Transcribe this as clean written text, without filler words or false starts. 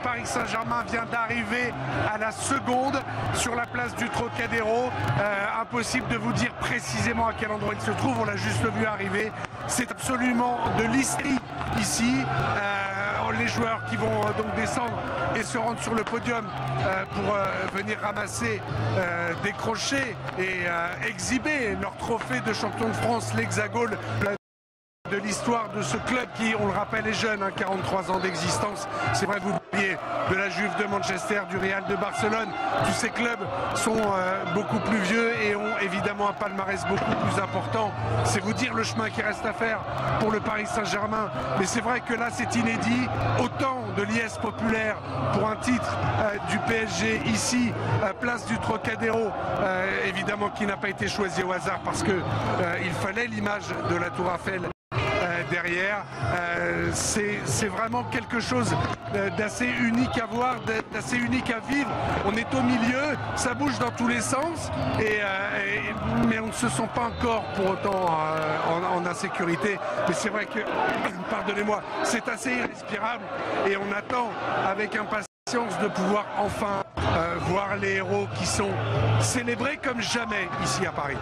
Paris Saint-Germain vient d'arriver à la seconde sur la place du Trocadéro. Impossible de vous dire précisément à quel endroit il se trouve, on l'a juste vu arriver. C'est absolument de l'hystérie ici. Les joueurs qui vont donc descendre et se rendre sur le podium pour venir ramasser, décrocher et exhiber leur trophée de champion de France, l'Hexagone, de l'histoire de ce club qui, on le rappelle, est jeune, 43 ans d'existence. C'est vrai, vous oubliez de la Juve de Manchester, du Real de Barcelone. Tous ces clubs sont beaucoup plus vieux et ont évidemment un palmarès beaucoup plus important. C'est vous dire le chemin qui reste à faire pour le Paris Saint-Germain. Mais c'est vrai que là, c'est inédit. Autant de liesse populaire pour un titre du PSG ici, place du Trocadéro, évidemment qui n'a pas été choisi au hasard parce que il fallait l'image de la Tour Eiffel derrière. C'est vraiment quelque chose d'assez unique à voir, d'assez unique à vivre. On est au milieu, ça bouge dans tous les sens, mais on ne se sent pas encore pour autant en insécurité. Mais c'est vrai que, pardonnez-moi, c'est assez irrespirable et on attend avec impatience de pouvoir enfin voir les héros qui sont célébrés comme jamais ici à Paris.